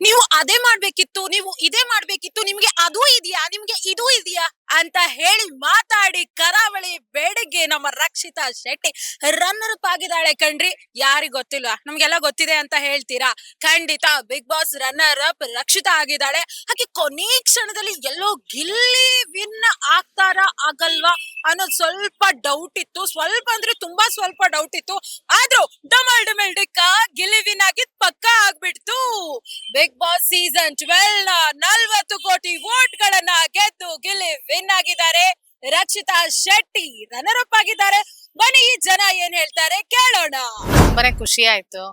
ನೀವು ಅದೇ ಮಾಡ್ಬೇಕಿತ್ತು, ನೀವು ಇದೇ ಮಾಡ್ಬೇಕಿತ್ತು, ನಿಮ್ಗೆ ಅದೂ ಇದೆಯಾ, ನಿಮ್ಗೆ ಇದೂ ಇದೆಯಾ ಅಂತ ಹೇಳಿ ಮಾತಾಡಿ ಕರಾವಳಿ ಬೇಡಿಗೆ ನಮ್ಮ ರಕ್ಷಿತಾ ಶೆಟ್ಟಿ ರನ್ನರ್ ಅಪ್ ಆಗಿದ್ದಾಳೆ ಕಣ್ರಿ. ಯಾರಿಗ್ ಗೊತ್ತಿಲ್ವಾ? ನಮ್ಗೆಲ್ಲ ಗೊತ್ತಿದೆ ಅಂತ ಹೇಳ್ತೀರಾ? ಖಂಡಿತ Big Boss runner up Rakshita ಆಗಿದ್ದಾಳೆ. ಹಾಗೆ ಕೊನೆ ಕ್ಷಣದಲ್ಲಿ ಎಲ್ಲೋ ಗಿಲ್ಲಿ ವಿನ್ ಆಗ್ತಾರಾ ಆಗಲ್ವಾ ಅನ್ನೋದು ಸ್ವಲ್ಪ ಡೌಟ್ ಇತ್ತು. ಸ್ವಲ್ಪ ಅಂದ್ರೆ ತುಂಬಾ ಸ್ವಲ್ಪ ಡೌಟ್ ಇತ್ತು. ಆದ್ರೂ ಡಮಲ್ ಡಮಲ್ ಡಿಕ್ಕ ಗಿಲ್ಲಿ ವಿನ್ ಆಗಿದ್ ಪಕ್ಕಾ ಆಗ್ಬಿಡ್ತು. ಬಿಗ್ ಬಾಸ್ ಸೀಸನ್ 12 ನ 40 ಕೋಟಿ ವೋಟ್ ಗಳನ್ನ ಗೆದ್ದು ಗಿಲ್ಲಿ ವಿನ್ ಆಗಿದ್ದಾರೆ. ರಕ್ಷಿತಾ ಶೆಟ್ಟಿ ರನ್ನರ್ ಅಪ್ ಆಗಿದ್ದಾರೆ. ಬನ್ನಿ ಈ ಜನ ಏನ್ ಹೇಳ್ತಾರೆ ಕೇಳೋಣ. ತುಂಬಾನೇ ಖುಷಿ ಆಯ್ತು.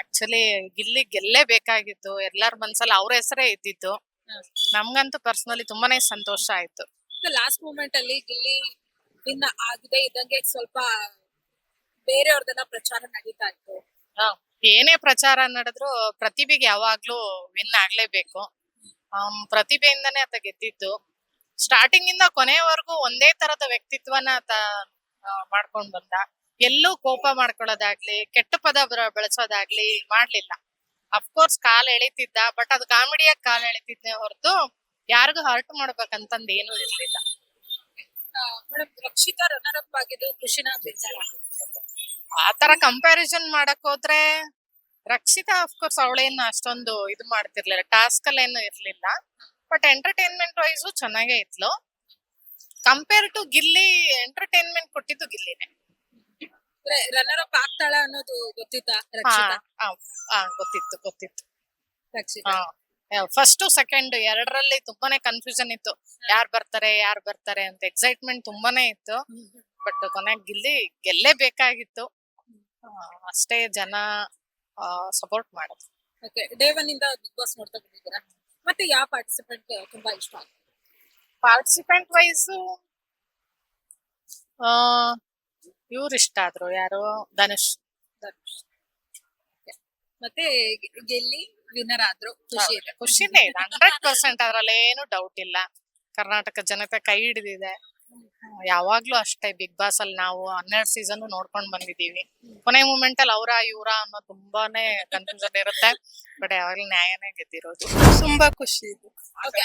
ಆಕ್ಚುಲಿ ಗಿಲ್ಲಿ ಗೆಲ್ಲೇಬೇಕಾಗಿತ್ತು. ಎಲ್ಲಾರ ಮನ್ಸಲ್ಲಿ ಅವ್ರ ಹೆಸರೇ ಇದ್ದಿತ್ತು. ನಮ್ಗಂತೂ ಪರ್ಸನಲಿ ತುಂಬಾನೇ ಸಂತೋಷ ಆಯ್ತು. ಲಾಸ್ಟ್ ಮೂಮೆಂಟ್ ಅಲ್ಲಿ ಗಿಲ್ಲಿ ವಿನ್ ಆಗದೆ ಇದ್ದಂಗೆ ಸ್ವಲ್ಪ ಬೇರೆಯವ್ರದನ್ನ ಪ್ರಚಾರ ನಡೀತಾ ಇತ್ತು. ಏನೇ ಪ್ರಚಾರ ನಡೆದ್ರು ಪ್ರತಿಭೆಗೆ ಯಾವಾಗ್ಲೂ ವಿನ್ ಆಗ್ಲೇಬೇಕು. ಪ್ರತಿಭೆಯಿಂದಾನೇ ಆತ ಗೆದ್ದಿದ್ದು. ಸ್ಟಾರ್ಟಿಂಗ್ ಇಂದ ಕೊನೆಯವರೆಗೂ ಒಂದೇ ತರದ ವ್ಯಕ್ತಿತ್ವನ ಆತ ಮಾಡ್ಕೊಂಡ್ ಬಂದ. ಎಲ್ಲೂ ಕೋಪ ಮಾಡ್ಕೊಳ್ಳೋದಾಗ್ಲಿ, ಕೆಟ್ಟ ಪದ ಬಳಸೋದಾಗ್ಲಿ ಮಾಡ್ಲಿಲ್ಲ. ಅಫ್ಕೋರ್ಸ್ ಕಾಲ್ ಎಳಿತಿದ್ದ, ಬಟ್ ಅದು ಕಾಮಿಡಿಯಾಗಿ ಕಾಲ್ ಎಳಿತಿದ್ದೆ ಹೊರತು ಯಾರಿಗೂ ಹರ್ಟ್ ಮಾಡ್ಬೇಕಂತಂದ್ ಏನು ಇರ್ಲಿಲ್ಲ. ಮೇಡಮ್, ರಕ್ಷಿತಾ ರನ್ನರ್ ಅಪ್ ಆಗಿದ್ದು ಖುಷಿನ ಬೇಜಾರ? ಆತರ ಕಂಪ್ಯಾರಿಸನ್ ಮಾಡಕ್ ಹೋದ್ರೆ ರಕ್ಷಿತಾ ಅಫ್ಕೋರ್ಸ್ ಅವಳೇನು ಅಷ್ಟೊಂದು ಇದು ಮಾಡ್ತಿರ್ಲಿಲ್ಲ, ಟಾಸ್ಕ್ ಅಲ್ಲಿ ಏನು ಇರ್ಲಿಲ್ಲ. ಬಟ್ ಎಂಟರ್ಟೈನ್ಮೆಂಟ್ ವೈಸ್ ಚೆನ್ನಾಗೇ ಇದ್ಲು. ಕಂಪೇರ್ ಟು ಗಿಲ್ಲಿ ಎಂಟರ್ಟೈನ್ಮೆಂಟ್ ಕೊಟ್ಟಿದ್ದು ಗಿಲ್ಲಿನೇ. ರನ್ನರ್ ಅಪ್ ಆಗ್ತಾಳ ಅನ್ನೋದು ಗೊತ್ತಿತ್ತಾ? ಗೊತ್ತಿತ್ತು. ರಕ್ಷಿತಾ ಫಸ್ಟ್ ಸೆಕೆಂಡ್ ಎರಡರಲ್ಲಿ ತುಂಬಾನೇ ಕನ್ಫ್ಯೂಷನ್ ಇತ್ತು. ಯಾರ್ ಬರ್ತಾರೆ ಅಂತ ಎಕ್ಸೈಟ್ಮೆಂಟ್ ತುಂಬಾನೇ ಇತ್ತು. ಬಟ್ ಕೊನೆಗೆ ಗಿಲ್ಲಿ ಗೆಲ್ಲೇಬೇಕಾಗಿತ್ತು. ಅಷ್ಟೇ ಜನ ಸಪೋರ್ಟ್ ಮಾಡಿದ್ರು. ಡೇ ಒನ್ ಇಂದ ಬಿಗ್ ಬಾಸ್ ನೋಡ್ತಾ ಬಂದಿದ್ದೀರಾ? ಮತ್ತೆ ಯಾವ ಪಾರ್ಟಿಸಿಪೆಂಟ್ ತುಂಬಾ ಇಷ್ಟ? ಪಾರ್ಟಿಸಿಪೆಂಟ್ ವೈಸ್ ಇವ್ರು ಇಷ್ಟ ಆದ್ರು. ಯಾರು? ಧನುಷ್. ಮತ್ತೆ ಗೆಲ್ಲಿ ವಿನ್ನರ್ ಆದ್ರು. ಖುಷಿನೇ ಇದೆ 100%. ಅದ್ರಲ್ಲಿ ಏನು ಡೌಟ್ ಇಲ್ಲ. ಕರ್ನಾಟಕ ಜನತೆ ಕೈ ಹಿಡಿದಿದೆ. ಯಾವಾಗ್ಲೂ ಅಷ್ಟೇ ಬಿಗ್ ಬಾಸ್ ಅಲ್ಲಿ ನಾವು 12 ಸೀಸನ್ ನೋಡ್ಕೊಂಡ್ ಬಂದಿದೀವಿ. ಕೊನೆ ಮೂಮೆಂಟ್ ಅಲ್ಲಿ ಅವ್ರ ಇವ್ರ ಅನ್ನೋ ತುಂಬಾನೇ ಕನ್ಫ್ಯೂಷನ್ ಇರುತ್ತೆ. ಬಟ್ ಯಾವಾಗ್ಲೂ ನ್ಯಾಯನೇ ಗೆದ್ದಿರೋದು. ತುಂಬಾ ಖುಷಿ ಇದೆ.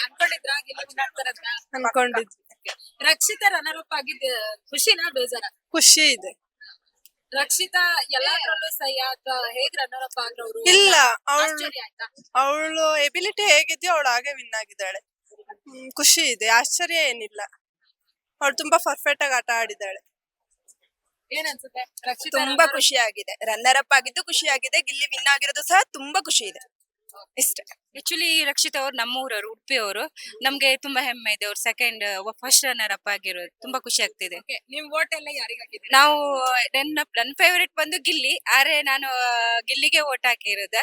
ಅನ್ಕೊಂಡಿದ್ರಾ ಗೆಲ್ಲಿ ವಿನ್ ಆಗ್ತಾರಂತ? ಅನ್ಕೊಂಡಿದ್ವಿ. ರಕ್ಷಿತಾ ರನ್ನರ್ ಅಪ್ ಆಗಿದ್ದ ಖುಷಿನಾ ಬೇಜಾರ? ಖುಷಿ ಇದೆ. ರಕ್ಷಿತಾ ಎಲ್ಲಾದ್ರಲ್ಲೂ ಸೈ ಅಥವಾ ಹೇಗ್ ರನ್ನರ್ ಅಪ್ ಆದ್ರವ್ರು? ಇಲ್ಲ, ಆಶ್ಚರ್ಯ ಆಯ್ತಾ? ಅವಳು ಎಬಿಲಿಟಿ ಹೇಗಿದ್ಯೋ ಅವಳು ಹಾಗೆ ವಿನ್ ಆಗಿದ್ದಾಳೆ. ಖುಷಿ ಇದೆ, ಆಶ್ಚರ್ಯ ಏನಿಲ್ಲ. ಅವಳು ತುಂಬಾ ಪರ್ಫೆಕ್ಟ್ ಆಗಿ ಆಟ ಆಡಿದ್ದಾಳೆ. ಏನ್ ಅನ್ಸುತ್ತೆ? ರಕ್ಷಿತಾ ತುಂಬಾ ಖುಷಿ ಆಗಿದೆ. ರನ್ನರ್ ಅಪ್ ಆಗಿದ್ದು ಖುಷಿ ಆಗಿದೆ, ಗಿಲ್ಲಿ ವಿನ್ ಆಗಿರೋದು ಸಹ ತುಂಬಾ ಖುಷಿ ಇದೆ. ಇಷ್ಟೇ. ಆಕ್ಚುಲಿ ರಕ್ಷಿತಾ ಅವ್ರು ನಮ್ಮೂರವರು, ಉಡುಪಿಯವರು. ನಮ್ಗೆ ತುಂಬಾ ಹೆಮ್ಮೆ ಇದೆ ಅವ್ರು ಸೆಕೆಂಡ್ ಫಸ್ಟ್ ರನ್ನರ್ ಅಪ್ ಆಗಿರೋದು. ತುಂಬಾ ಖುಷಿ ಆಗ್ತಿದೆ. ನಿಮ್ ವೋಟ್ ಎಲ್ಲ ಯಾರಿಗೆ ಹಾಕಿದ್ರಿ? ನಾವು ನನ್ನ ಫೇವರೇಟ್ ಬಂದು ಗಿಲ್ಲಿ, ಆದ್ರೆ ನಾನು ಗಿಲ್ಲಿಗೆ ವೋಟ್ ಹಾಕಿರೋದ.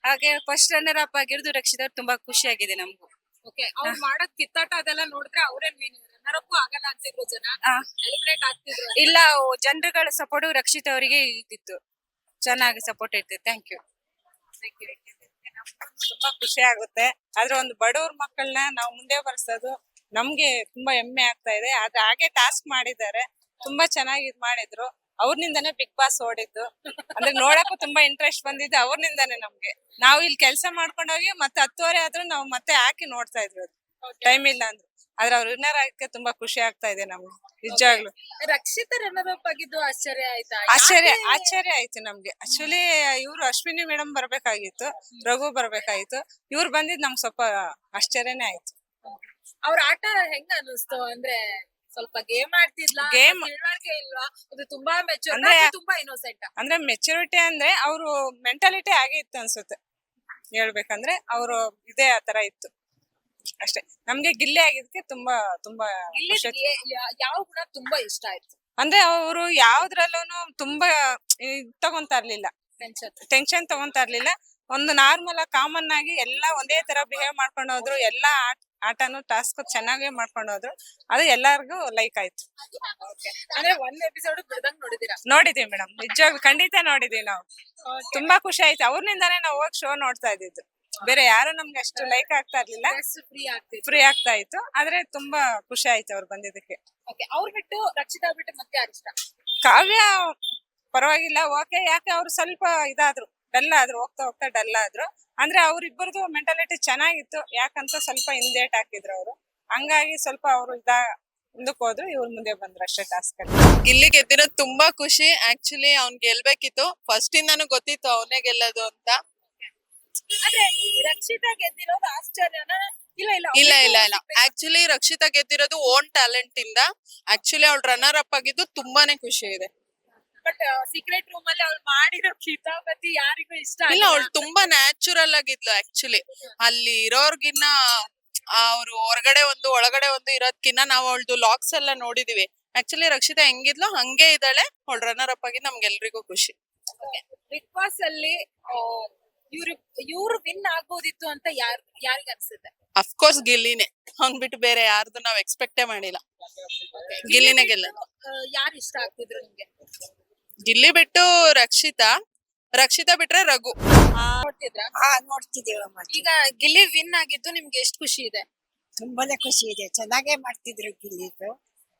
ಹಾಗೆ ಫಸ್ಟ್ ರನ್ನರ್ ಅಪ್ ಆಗಿರೋದು ರಕ್ಷಿತಾ ಅವ್ರು. ತುಂಬಾ ಖುಷಿ ಆಗಿದೆ ನಮ್ಗೂ. ಅವ್ರು ಮಾಡೋದ್ ಕಿತ್ತಾಟ ಅದೆಲ್ಲ ನೋಡಿದ್ರೆ ಅವ್ರೇನ್ ರನ್ನರ್ ಅಪ್ ಆಗಲ್ಲ ಅಂತಿದ್ರು ಜನ. ಎಲಿಮಿನೇಟ್ ಆಗ್ತಿದ್ರು. ಇಲ್ಲ, ಜನರುಗಳ ಸಪೋರ್ಟ್ ರಕ್ಷಿತಾ ಅವರಿಗೆ ಇದ್ದಿತ್ತು. ಚೆನ್ನಾಗಿ ಸಪೋರ್ಟ್ ಇರ್ತಿತ್ತು. Thank you. ತುಂಬಾ ಖುಷಿ ಆಗುತ್ತೆ. ಆದ್ರೆ ಒಂದು ಬಡವ್ರ ಮಕ್ಕಳನ್ನ ನಾವು ಮುಂದೆ ಬರ್ಸೋದು ನಮ್ಗೆ ತುಂಬಾ ಹೆಮ್ಮೆ ಆಗ್ತಾ ಇದೆ. ಆದ್ರೆ ಹಾಗೆ ಟಾಸ್ಕ್ ಮಾಡಿದ್ದಾರೆ, ತುಂಬಾ ಚೆನ್ನಾಗಿ ಇದ್ ಮಾಡಿದ್ರು. ಅವ್ರನಿಂದಾನೇ ಬಿಗ್ ಬಾಸ್ ಓಡಿದ್ದು. ಅಂದ್ರೆ ನೋಡಕ್ಕೂ ತುಂಬಾ ಇಂಟ್ರೆಸ್ಟ್ ಬಂದಿದ್ದು ಅವ್ರನಿಂದಾನೇ ನಮ್ಗೆ. ನಾವು ಇಲ್ಲಿ ಕೆಲಸ ಮಾಡ್ಕೊಂಡೋಗಿ ಮತ್ತೆ 10:30 ಆದ್ರೂ ನಾವು ಮತ್ತೆ ಹಾಕಿ ನೋಡ್ತಾ ಇದ್ವಿ. ಟೈಮ್ ಇಲ್ಲ ಅಂದ್ರು. ಆದ್ರೆ ಅವ್ರ ವಿನ್ನರ್ ಆಗಕ್ಕೆ ತುಂಬಾ ಖುಷಿ ಆಗ್ತಾ ಇದೆ ನಮ್ಗೆ ನಿಜವಾಗ್ಲು. ರಕ್ಷಿತಾ ರನ್ನರ್ ಅಪ್ ಆಗಿದ್ದು ಆಶ್ಚರ್ಯ ಆಯ್ತಾ? ಆಶ್ಚರ್ಯ ಆಯ್ತು ನಮ್ಗೆ. ಆಕ್ಚುಲಿ ಇವ್ರು ಅಶ್ವಿನಿ ಮೇಡಮ್ ಬರ್ಬೇಕಾಗಿತ್ತು, ರಘು ಬರ್ಬೇಕಾಗಿತ್ತು. ಇವ್ರು ಬಂದಿದ್ ನಮ್ಗೆ ಸ್ವಲ್ಪ ಆಶ್ಚರ್ಯನೇ ಆಯ್ತು. ಅವ್ರ ಆಟ ಹೆಂಗ ಅನಿಸ್ತು? ಅಂದ್ರೆ ಸ್ವಲ್ಪ ಗೇಮ್ ಆಡ್ತಿದ್ಲ, ತಿಳುವಳಿಕೆ ಇಲ್ವಾ? ಅದು ತುಂಬಾ ಮೆಚೂರ್, ತುಂಬಾ ಇನ್ನೋಸೆಂಟ್. ಅಂದ್ರೆ ಮೆಚುರಿಟಿ ಅಂದ್ರೆ ಅವ್ರು ಮೆಂಟಾಲಿಟಿ ಆಗೇ ಇತ್ತು ಅನ್ಸುತ್ತೆ. ಹೇಳ್ಬೇಕಂದ್ರೆ ಅವ್ರು ಇದೇ ಆತರ ಇತ್ತು ಅಷ್ಟೇ. ನಮ್ಗೆ ಗಿಲ್ಲಿ ಆಗಿದ್ದಕ್ಕೆ ತುಂಬಾ ತುಂಬಾ ಯಾವ ಗುಣ ತುಂಬಾ ಇಷ್ಟ ಆಯ್ತು? ಅಂದ್ರೆ ಅವರು ಯಾವ್ದ್ರಲ್ಲೂ ತುಂಬಾ ತಗೊಂತಾ ಇರ್ಲಿಲ್ಲ, ಟೆನ್ಷನ್ ತಗೊಂತಾ ಇರ್ಲಿಲ್ಲ. ಒಂದು ನಾರ್ಮಲ್ ಕಾಮನ್ ಆಗಿ ಎಲ್ಲಾ ಒಂದೇ ತರ ಬಿಹೇವ್ ಮಾಡ್ಕೊಂಡು ಹೋದ್ರು. ಎಲ್ಲಾ ಆಟನು ಟಾಸ್ಕ್ ಚೆನ್ನಾಗೇ ಮಾಡ್ಕೊಂಡು ಹೋದ್ರು. ಅದು ಎಲ್ಲಾರ್ಗು ಲೈಕ್ ಆಯ್ತು. ಅಂದ್ರೆ ಒಂದ್ ಎಪಿಸೋಡ್ ಬಿಡದಂಗ್ ನೋಡಿದೀರಾ? ನೋಡಿದೀವಿ ಮೇಡಮ್, ನಿಜವಾಗ್ಲೂ ಖಂಡಿತ ನೋಡಿದೀವಿ ನಾವು. ತುಂಬಾ ಖುಷಿ ಆಯ್ತು. ಅವ್ರನಿಂದಾನೇ ನಾವು ಹೋಗಿ ಶೋ ನೋಡ್ತಾ ಇದ್ದಿದ್ದು. ಬೇರೆ ಯಾರು ನಮ್ಗೆ ಅಷ್ಟು ಲೈಕ್ ಆಗ್ತಾ ಇರ್ಲಿಲ್ಲ, ಫ್ರೀ ಆಗ್ತಾ ಇತ್ತು. ಆದ್ರೆ ತುಂಬಾ ಖುಷಿ ಆಯ್ತು ಅವ್ರು ಬಂದಿದ್ದಕ್ಕೆ. ಅವ್ರು ಬಿಟ್ಟು ರಕ್ಷಿತಾ ಬಿಟ್ಟು ಮತ್ತೆ ಯಾರು ಇಷ್ಟ? ಕಾವ್ಯ ಪರವಾಗಿಲ್ಲ, ಓಕೆ. ಯಾಕೆ ಅವ್ರು ಸ್ವಲ್ಪ ಇದಾದ್ರು, ಡಲ್ ಆದ್ರು, ಹೋಗ್ತಾ ಹೋಗ್ತಾ ಡಲ್ ಆದ್ರು. ಅಂದ್ರೆ ಅವ್ರಿಬ್ಬರದು ಮೆಂಟಾಲಿಟಿ ಚೆನ್ನಾಗಿತ್ತು, ಯಾಕಂತ ಸ್ವಲ್ಪ ಹಿಂದೇಟ್ ಹಾಕಿದ್ರು ಅವರು. ಹಂಗಾಗಿ ಸ್ವಲ್ಪ ಅವರು ಮುಂದಕ್ಕೆ ಹೋದ್ರು, ಇವ್ರು ಮುಂದೆ ಬಂದ್ರು ಅಷ್ಟೇ ಟಾಸ್ಕ್ ಅಲ್ಲಿ. ಗಿಲ್ಲಿ ಗೆದ್ದಿರೋದು ತುಂಬಾ ಖುಷಿ. ಆಕ್ಚುಲಿ ಅವ್ನ್ ಗೆಲ್ಬೇಕಿತ್ತು, ಫಸ್ಟ್ ಇಂದಾನು ಗೊತ್ತಿತ್ತು ಅವನೇ ಗೆಲ್ಲೋದು ಅಂತ. ಆದ್ರೆ ರಕ್ಷಿತಾ ಗೆದ್ದಿರೋದು ಆಶ್ಚರ್ಯನ? ಇಲ್ಲ ಇಲ್ಲ ಇಲ್ಲ ಇಲ್ಲ ಇಲ್ಲ, ಆಕ್ಚುಲಿ ರಕ್ಷಿತಾ ಗೆದ್ದಿರೋದು ಓನ್ ಟ್ಯಾಲೆಂಟ್ ಇಂದ. ಆಕ್ಚುಲಿ ಅವ್ಳು ರನ್ನರ್ ಅಪ್ ಆಗಿದ್ದು ತುಂಬಾನೇ ಖುಷಿ ಇದೆ. ಬಟ್ ಸೀಕ್ರೆಟ್ ರೂಮ್ ಅಲ್ಲಿ ಅವ್ಳು ಮಾಡಿರೋ ಕಿತಾಪತಿ ಯಾರಿಗೂ ಇಷ್ಟ ಇಲ್ಲ, ಅವಳು ತುಂಬಾ ನ್ಯಾಚುರಲ್ ಆಗಿದ್ಲು. ಆಕ್ಚುಲಿ ಅಲ್ಲಿ ಇರೋರ್ಗಿನ್ನ ಅವ್ರು ಹೊರಗಡೆ ಒಂದು ಒಳಗಡೆ ಒಂದು ಇರೋದ್ಕಿನ್ನ ನಾವು ಅವಳದು ಲಾಕ್ಸ್ ಎಲ್ಲ ನೋಡಿದೀವಿ. ಆಕ್ಚುಲಿ ರಕ್ಷಿತಾ ಹೆಂಗಿದ್ಲು ಹಂಗೆ ಇದ್ದಾಳೆ. ಅವಳು ರನ್ನರ್ ಅಪ್ ಆಗಿ ನಮ್ಗೆಲ್ರಿಗೂ ಖುಷಿ. ಬಿಗ್ ಬಾಸ್ ಅಲ್ಲಿ ಇವ್ರು ವಿನ್ ಆಗ್ಬೋದಿತ್ತು ಅಂತ ಯಾರಿಗ ಅನ್ಸುತ್ತೆ? ಅಫ್ಕೋರ್ಸ್ ಗಿಲ್ಲಿನೇ, ಅವ್ನ್ ಬಿಟ್ಟು ಬೇರೆ ಯಾರ್ದು ನಾವ್ ಎಕ್ಸ್ಪೆಕ್ಟೇ ಮಾಡಿಲ್ಲ. ಗಿಲ್ಲಿನೇ ಗೆಲ್ಲೋದು. ಯಾರು ಇಷ್ಟ ಆಗ್ತಿದ್ರು ನಿಮ್ಗೆ? ಗಿಲ್ಲಿ ಬಿಟ್ಟು ರಕ್ಷಿತಾ ಬಿಟ್ರೆ ರಘು. ನೋಡ್ತಿದ್ರಾ? ನೋಡ್ತಿದೀವಮ್ಮ. ಈಗ ಗಿಲ್ಲಿ ವಿನ್ ಆಗಿದ್ದು ನಿಮ್ಗೆ ಎಷ್ಟು ಖುಷಿ ಇದೆ? ತುಂಬಾನೇ ಖುಷಿ ಇದೆ, ಚೆನ್ನಾಗೇ ಮಾಡ್ತಿದ್ರು ಗಿಲ್ಲಿದು.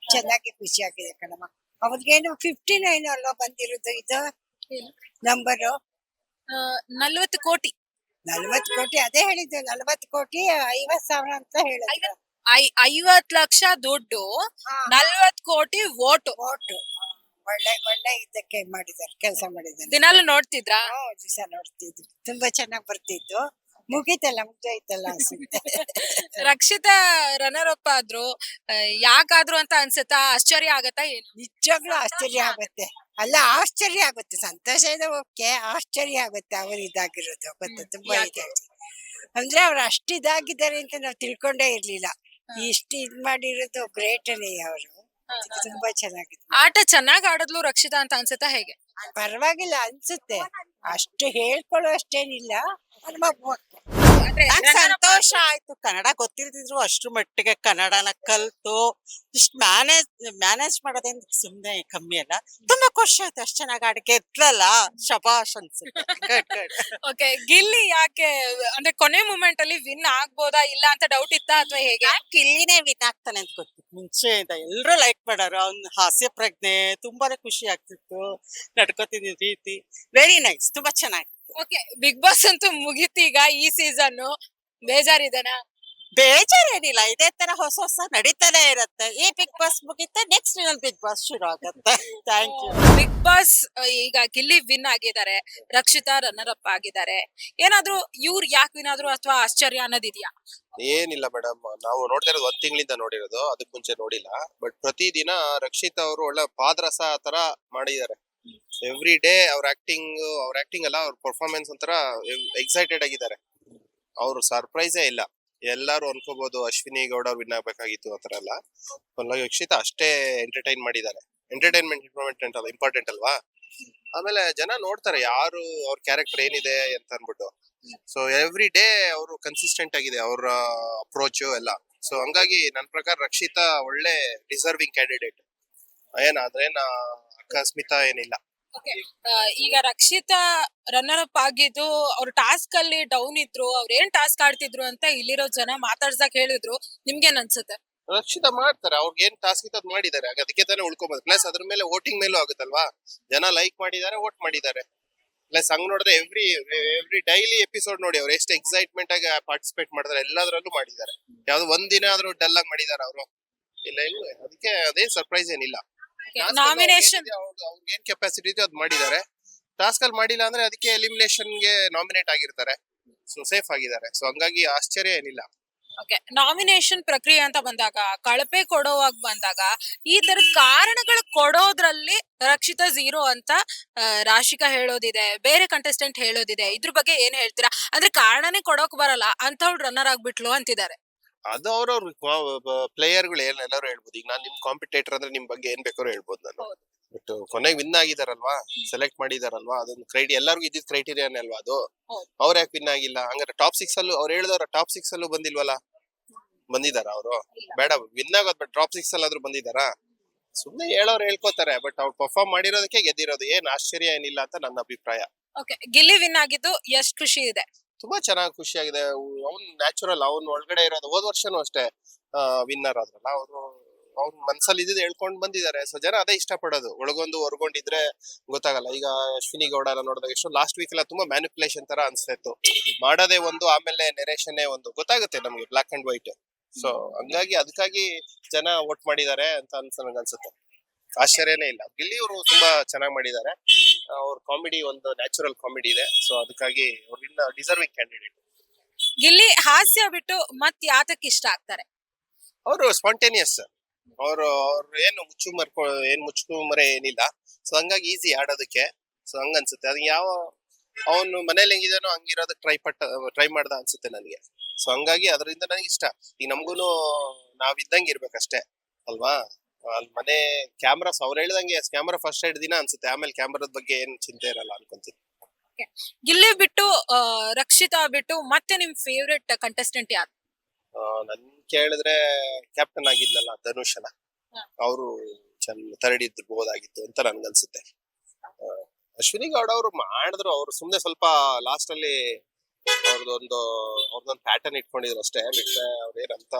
ಚೆನ್ನಾಗಿ ಖುಷಿ ಆಗಿದೆ ಕಣಮ್ಮ. ಅವ್ರಿಗೇನು 59 ಅಲ್ವಾ ಬಂದಿರೋದು ಇದು ನಂಬರು? 40 ಕೋಟಿ. 40 ಕೋಟಿ, ಅದೇ ಹೇಳಿದ್ದು 40 ಕೋಟಿ 50,000 ಅಂತ ಹೇಳಿದ್ರು. 50 ಲಕ್ಷ ದುಡ್ಡು, 40 ಕೋಟಿ ವೋಟು. ಓಟು ಒಳ್ಳೆ ಇದಕ್ಕೆ ಮಾಡಿದಾರೆ, ಕೆಲಸ ಮಾಡಿದಾರೆ. ದಿನಾಲು ನೋಡ್ತಿದ್ರಾ? ದಿವಸ ನೋಡ್ತಿದ್ರು, ತುಂಬಾ ಚೆನ್ನಾಗ್ ಬರ್ತಿತ್ತು. ಮುಗ್ದೋಯ್ತಲ್ಲ ಅನ್ಸುತ್ತೆ. ರಕ್ಷಿತಾ ರನ್ನರ್ ಅಪ್ ಆದ್ರು, ಯಾಕಾದ್ರು ಅಂತ ಅನ್ಸುತ್ತಾ? ಆಶ್ಚರ್ಯ ಆಗತ್ತಾ ಏನು? ನಿಜವಾಗ್ಲೂ ಆಶ್ಚರ್ಯ ಆಗುತ್ತೆ. ಅಲ್ಲ, ಆಶ್ಚರ್ಯ ಆಗುತ್ತೆ, ಸಂತೋಷ ಇದೆ, ಓಕೆ. ಆಶ್ಚರ್ಯ ಆಗುತ್ತೆ ಅವ್ರು ಇದಾಗಿರೋದು ಗೊತ್ತಾ. ತುಂಬಾ ಇದೆ ಅಂದ್ರೆ ಅವ್ರು ಅಷ್ಟು ಇದಾಗಿದ್ದಾರೆ ಅಂತ ನಾವು ತಿಳ್ಕೊಂಡೇ ಇರ್ಲಿಲ್ಲ. ಇಷ್ಟು ಇದ್ ಮಾಡಿರೋದು ಗ್ರೇಟನೇ ಅವರು. ತುಂಬಾ ಚೆನ್ನಾಗಿದೆ. ಆಟ ಚೆನ್ನಾಗ್ ಆಡಿದ್ಲು ರಕ್ಷಿತಾ ಅಂತ ಅನ್ಸುತ್ತಾ ಹೇಗೆ? ಪರವಾಗಿಲ್ಲ ಅನ್ಸುತ್ತೆ, ಅಷ್ಟು ಹೇಳ್ಕೊಳ್ಳೋ ಅಷ್ಟೇನಿಲ್ಲ. ಸಂತೋಷ ಆಯ್ತು. ಕನ್ನಡ ಗೊತ್ತಿಲ್ದಿದ್ರು ಅಷ್ಟ್ರ ಮಟ್ಟಿಗೆ ಕನ್ನಡನ ಕಲ್ತು ಇಷ್ಟ್ ಮ್ಯಾನೇಜ್ ಮಾಡೋದೇನ್ ಸುಮ್ನೆ ಕಮ್ಮಿ ಅಲ್ಲ. ತುಂಬಾ ಖುಷಿ ಆಯ್ತು, ಅಷ್ಟ್ ಚೆನ್ನಾಗಿ ಆಡಿ ಗೆದ್ಲಲ್ಲ, ಶಬಾಷ್ ಅನ್ಸುತ್ತೆ. ಓಕೆ, ಗಿಲ್ಲಿ ಯಾಕೆ ಅಂದ್ರೆ ಕೊನೆ ಮೂಮೆಂಟ್ ಅಲ್ಲಿ ವಿನ್ ಆಗ್ಬೋದಾ ಇಲ್ಲ ಅಂತ ಡೌಟ್ ಇತ್ತಾ ಅಥವಾ ಹೇಗೆ? ಗಿಲ್ಲಿನೇ ವಿನ್ ಆಗ್ತಾನೆ ಅಂತ ಗೊತ್ತಿತ್ತು ಮುಂಚೆಯಿಂದ, ಎಲ್ರು ಲೈಕ್ ಮಾಡೋರು. ಅವ್ನ್ ಹಾಸ್ಯ ಪ್ರಜ್ಞೆ ತುಂಬಾನೇ ಖುಷಿ ಆಗ್ತಿತ್ತು, ನಡ್ಕೋತಿದ್ದ ರೀತಿ ವೆರಿ ನೈಸ್, ತುಂಬಾ ಚೆನ್ನಾಗಿ. ಓಕೆ, ಬಿಗ್ ಬಾಸ್ ಅಂತೂ ಮುಗೀತೀಗ ಈ ಸೀಸನ್. ಬೇಜಾರಿದೆನಾ? ಬೇಜಾರೇನಿಲ್ಲ, ಇದೇ ತರ ಹೊಸ ನಡೀತಾನೆ ಇರತ್ತೆ. ಈ ಬಿಗ್ ಬಾಸ್ ಮುಗಿತ ನೆಕ್ಸ್ಟ್ ಬಿಗ್ ಬಾಸ್ ಶುರು ಆಗತ್ತೆ. Thank you. ಬಿಗ್ ಬಾಸ್ ಈಗ ಗಿಲ್ಲಿ ವಿನ್ ಆಗಿದ್ದಾರೆ, ರಕ್ಷಿತಾ ರನ್ನರ್ ಅಪ್ ಆಗಿದ್ದಾರೆ. ಏನಾದ್ರೂ ಇವ್ರು ಯಾಕೆ ವಿನ್ ಆದ್ರು ಅಥವಾ ಆಶ್ಚರ್ಯ ಅನ್ನೋದಿದ್ಯಾ? ಏನಿಲ್ಲ ಮೇಡಮ್, ನಾವು ನೋಡ್ತಾ ಇರೋದು 1 ತಿಂಗಳಿಂದ ನೋಡಿರೋದು, ಅದಕ್ ಮುಂಚೆ ನೋಡಿಲ್ಲ. ಬಟ್ ಪ್ರತಿದಿನ ರಕ್ಷಿತಾ ಅವರು ಒಳ್ಳೆ ಪಾದರಸ ತರ ಮಾಡಿದ್ದಾರೆ. ಎವ್ರಿ ಡೇ ಅವ್ರ ಆಕ್ಟಿಂಗ್ ಅಲ್ಲ, ಅವ್ರ ಪರ್ಫಾರ್ಮೆನ್ಸ್ ಒಂಥರ ಎಕ್ಸೈಟೆಡ್ ಆಗಿದ್ದಾರೆ. ಅವ್ರು ಸರ್ಪ್ರೈಸೇ ಇಲ್ಲ. ಎಲ್ಲಾರು ಅನ್ಕೋಬಹುದು ಅಶ್ವಿನಿ ಗೌಡ ವಿನ್ ಆಗ್ಬೇಕಾಗಿತ್ತು ಆತರ ಎಲ್ಲ. ರಕ್ಷಿತಾ ಅಷ್ಟೇ ಎಂಟರ್ಟೈನ್ ಮಾಡಿದ್ದಾರೆ. ಎಂಟರ್ಟೈನ್ಮೆಂಟ್ ಇಂಪಾರ್ಟೆಂಟ್ ಅಲ್ವಾ? ಆಮೇಲೆ ಜನ ನೋಡ್ತಾರೆ ಯಾರು ಅವ್ರ ಕ್ಯಾರೆಕ್ಟರ್ ಏನಿದೆ ಅಂತ ಅನ್ಬಿಟ್ಟು. ಸೊ ಎವ್ರಿ ಡೇ ಅವರು ಕನ್ಸಿಸ್ಟೆಂಟ್ ಆಗಿದೆ ಅವ್ರ ಅಪ್ರೋಚ್ ಎಲ್ಲ. ಸೊ ಹಂಗಾಗಿ ನನ್ನ ಪ್ರಕಾರ ರಕ್ಷಿತಾ ಒಳ್ಳೆ ಡಿಸರ್ವಿಂಗ್ ಕ್ಯಾಂಡಿಡೇಟ್. ಏನಾದ್ರೇನ ಅಕಸ್ಮಿತ ಏನಿಲ್ಲ. ಈಗ ರಕ್ಷಿತಾ ರನ್ನರ್ ಅಪ್ ಆಗಿದ್ದು, ಅವ್ರ ಟಾಸ್ಕ್ ಅಲ್ಲಿ ಡೌನ್ ಇದ್ರು, ಅವ್ರ ಏನ್ ಟಾಸ್ಕ್ ಆಡ್ತಿದ್ರು ಅಂತ ಇಲ್ಲಿರೋ ಜನ ಮಾತಾಡ್ಸಕ್ ಹೇಳಿದ್ರು. ನಿಮ್ಗೇನ್ ಅನ್ಸುತ್ತೆ? ರಕ್ಷಿತಾ ಮಾಡ್ತಾರೆ, ಅವ್ರಿಗೆ ಏನ್ ಟಾಸ್ಕ್ ಇತ್ತು ಅದ್ ಮಾಡಿದ್ದಾರೆ, ಅದಕ್ಕೆ ತಾನೇ ಉಳ್ಕೊಬೋದು. ಪ್ಲಸ್ ಅದ್ರ ಮೇಲೆ ವೋಟಿಂಗ್ ಮೇಲೂ ಆಗುತ್ತಲ್ವಾ, ಜನ ಲೈಕ್ ಮಾಡಿದ್ದಾರೆ, ವೋಟ್ ಮಾಡಿದ್ದಾರೆ. ಪ್ಲಸ್ ಹಂಗ್ ನೋಡಿದ್ರೆ ಎವ್ರಿ ಡೈಲಿ ಎಪಿಸೋಡ್ ನೋಡಿ ಅವ್ರು ಎಷ್ಟು ಎಕ್ಸೈಟ್ಮೆಂಟ್ ಆಗಿ ಪಾರ್ಟಿಸಿಪೇಟ್ ಮಾಡಿದಾರೆ, ಎಲ್ಲದರಲ್ಲೂ ಮಾಡಿದ್ದಾರೆ. ಯಾವ್ದು ಒಂದ್ ದಿನ ಆದ್ರೂ ಡಲ್ ಆಗಿ ಮಾಡಿದಾರೆ ಅವರು ಇಲ್ಲ. ಅದಕ್ಕೆ ಅದೇನ್ ಸರ್ಪ್ರೈಸ್ ಏನಿಲ್ಲ. ನಾಮಿನೇಷನ್ ಅವ್ರಿಗೆ ಏನ್ ಕೆಪಾಸಿಟಿ ಇದೆ ಅದ್ ಮಾಡಿದ್ದಾರೆ. ಟಾಸ್ಕ್ ಅಲ್ಲಿ ಮಾಡಿಲ್ಲ ಅಂದ್ರೆ ಅದಕ್ಕೆ ಎಲಿಮಿನೇಷನ್ ಗೆ ನಾಮಿನೇಟ್ ಆಗಿರ್ತಾರೆ. ಸೊ ಸೇಫ್ ಆಗಿದ್ದಾರೆ. ಸೊ ಹಂಗಾಗಿ ಆಶ್ಚರ್ಯ ಏನಿಲ್ಲ. ನಾಮಿನೇಷನ್ ಪ್ರಕ್ರಿಯೆ ಅಂತ ಬಂದಾಗ, ಕಳಪೆ ಕೊಡೋವಾಗ ಬಂದಾಗ, ಈ ತರದ ಕಾರಣಗಳು ಕೊಡೋದ್ರಲ್ಲಿ ರಕ್ಷಿತಾ ಝೀರೋ ಅಂತ ರಾಶಿಕಾ ಹೇಳೋದಿದೆ, ಬೇರೆ ಕಂಟೆಸ್ಟೆಂಟ್ ಹೇಳೋದಿದೆ. ಇದ್ರ ಬಗ್ಗೆ ಏನ್ ಹೇಳ್ತೀರಾ? ಅಂದ್ರೆ ಕಾರಣನೇ ಕೊಡೋಕ್ ಬರಲ್ಲ ಅಂತವ್ಳು ರನ್ನರ್ ಆಗ್ಬಿಟ್ಲು ಅಂತಿದ್ದಾರೆ. ಅದು ಅವ್ರವ್ರ ಪ್ಲೇಯರ್ಗಳು ಎಲ್ಲರೂ ಹೇಳ್ಬೋದು. ಈಗ ನಾನ್ ನಿಮ್ ಕಾಂಪಿಟೇಟರ್ ಅಂದ್ರೆ ನಿಮ್ ಬಗ್ಗೆ ಏನ್ ಬೇಕಾದ್ರೂ ಹೇಳ್ಬೋದು ನಾನು. ಬಟ್ ಕೊನೆಗೆ ವಿನ್ ಆಗಿದಾರಲ್ವಾ, ಸೆಲೆಕ್ಟ್ ಮಾಡಿದಾರಲ್ವಾ, ಅದೊಂದು ಎಲ್ಲರಿಗೂ ಇದ್ದಿದ್ ಕ್ರೈಟೀರಿಯಾನೇ ಅಲ್ವಾ ಅದು. ಅವ್ರ ಯಾಕೆ ವಿನ್ ಆಗಿಲ್ಲ? ಹಂಗಾರೆ ಟಾಪ್ 6 ಅಲ್ಲೂ ಅವ್ರು ಹೇಳಿದವ್ರ ಟಾಪ್ 6 ಅಲ್ಲೂ ಬಂದಿಲ್ವಲ್ಲ? ಬಂದಿದಾರ ಅವರು? ಬೇಡ, ವಿನ್ ಆಗೋದ್ ಬಟ್ ಟಾಪ್ 6 ಅಲ್ಲಾದ್ರೂ ಬಂದಿದಾರಾ? ಸುಮ್ನೆ ಹೇಳೋರು ಹೇಳ್ಕೋತಾರೆ, ಬಟ್ ಅವ್ರು ಪರ್ಫಾರ್ಮ್ ಮಾಡಿರೋದಕ್ಕೆ ಗೆದ್ದಿರೋದು. ಏನ್ ಆಶ್ಚರ್ಯ ಏನಿಲ್ಲ ಅಂತ ನನ್ನ ಅಭಿಪ್ರಾಯ. ಗಿಲ್ಲಿ ವಿನ್ ಆಗಿದ್ದು ಎಷ್ಟ್ ಖುಷಿ ಇದೆ? ತುಂಬಾ ಚೆನ್ನಾಗಿ ಖುಷಿಯಾಗಿದೆ. ಅವ್ನ್ ನ್ಯಾಚುರಲ್, ಅವ್ನ್ ಒಳಗಡೆ ಇರೋದು. ಹೋದ್ ವರ್ಷನೂ ಅಷ್ಟೇ ವಿನ್ನರ್ ಆದ್ರಲ್ಲ ಅವರು. ಅವ್ರ ಮನ್ಸಲ್ಲಿ ಇದ್ದಿದ್ದು ಹೇಳ್ಕೊಂಡ್ ಬಂದಿದ್ದಾರೆ. ಸೊ ಜನ ಅದೇ ಇಷ್ಟ ಪಡೋದು. ಒಳಗೊಂದು ಹೊರ್ಗೊಂಡಿದ್ರೆ ಗೊತ್ತಾಗಲ್ಲ. ಈಗ ಅಶ್ವಿನಿ ಗೌಡ ಎಲ್ಲ ನೋಡಿದಾಗ ಎಷ್ಟು ಲಾಸ್ಟ್ ವೀಕ್ ಎಲ್ಲ ತುಂಬಾ ಮ್ಯಾನಿಪುಲೇಷನ್ ತರ ಅನ್ಸ್ತಾ ಇತ್ತು. ಮಾಡೋದೇ ಒಂದು, ಆಮೇಲೆ ನೆರೇಷನ್ ಒಂದು ಗೊತ್ತಾಗುತ್ತೆ ನಮ್ಗೆ ಬ್ಲಾಕ್ ಅಂಡ್ ವೈಟ್. ಸೊ ಹಂಗಾಗಿ ಅದಕ್ಕಾಗಿ ಜನ ವೋಟ್ ಮಾಡಿದ್ದಾರೆ ಅಂತ ನನಗೆ ಅನ್ಸುತ್ತೆ. ಆಶ್ಚರ್ಯನೇ ಇಲ್ಲ. ಗಿಲ್ಲಿ ಅವರು ತುಂಬಾ ಚೆನ್ನಾಗಿ ಮಾಡಿದ್ದಾರೆ. ಅವ್ರ ಕಾಮಿಡಿ ಒಂದು ನ್ಯಾಚುರಲ್ ಕಾಮಿಡಿ ಇದೆ. ಸೊ ಅದಕ್ಕಾಗಿ ಅವ್ರಿಂದ ಡಿಸರ್ವಿಂಗ್ ಕ್ಯಾಂಡಿಡೇಟ್. ಗಿಲ್ಲಿ ಹಾಸ್ಯ ಬಿಟ್ಟು ಮತ್ ಯಾತಕ್ ಇಷ್ಟ ಆಗ್ತಾರೆ? ಅವರು ಸ್ಪಾಂಟೇನಿಯಸ್. ಅವ್ರು ಏನು ಮುಚ್ಚುಮರೆ ಏನಿಲ್ಲ. ಸೊ ಹಂಗಾಗಿ ಈಸಿ ಆಡೋದಕ್ಕೆ. ಸೊ ಹಂಗ ಅನ್ಸುತ್ತೆ. ಅದು ಯಾವ ಅವನು ಮನೇಲಿ ಹೆಂಗಿದಾನೋ ಹಂಗಿರೋದಕ್ಕೆ ಟ್ರೈ ಮಾಡ್ದ ಅನ್ಸುತ್ತೆ ನನಗೆ. ಸೊ ಹಂಗಾಗಿ ಅದರಿಂದ ನನಗೆ ಇಷ್ಟ. ಈಗ ನಮ್ಗೂನು ನಾವಿದ್ದಂಗೆ ಇರ್ಬೇಕಷ್ಟೇ ಅಲ್ವಾ. ಅಲ್ಲಿ ಮನೆ ಕ್ಯಾಮ್ರಾಸ್ ಅವ್ರು ಹೇಳ್ದಂಗೆ ಕ್ಯಾಮ್ರಾ ಫಸ್ಟ್ 2 ದಿನ ಅನ್ಸುತ್ತೆ. ಆಮೇಲೆ ಕ್ಯಾಮ್ರಾದ ಬಗ್ಗೆ ಏನ್ ಚಿಂತೆ ಇರಲ್ಲ ಅನ್ಕೊಂತೀನಿ. ಗಿಲ್ಲಿ ಬಿಟ್ಟು ರಕ್ಷಿತಾ ಬಿಟ್ಟು ಮತ್ತೆ ನಿಮ್ ಫೇವ್ರೆಟ್ ಕಂಟೆಸ್ಟೆಂಟ್ ಯಾರು? ನನ್ ಕೇಳಿದ್ರೆ ಕ್ಯಾಪ್ಟನ್ ಆಗಿದ್ನಲ್ಲ ಧನುಷನ, ಅವರು ತರಡಿದ್ಬೋದಾಗಿತ್ತು ಅಂತ ನನ್ಗನ್ಸುತ್ತೆ. ಅಶ್ವಿನಿ ಗೌಡ ಅವ್ರು ಮಾಡಿದ್ರು. ಅವ್ರು ಸುಮ್ನೆ ಸ್ವಲ್ಪ ಲಾಸ್ಟ್ ಅಲ್ಲಿ ಅವ್ರದೊಂದು ಪ್ಯಾಟರ್ನ್ ಇಟ್ಕೊಂಡಿದ್ರು ಅಷ್ಟೇ. ಬಿಟ್ರೆ ಅವ್ರೇನಂತ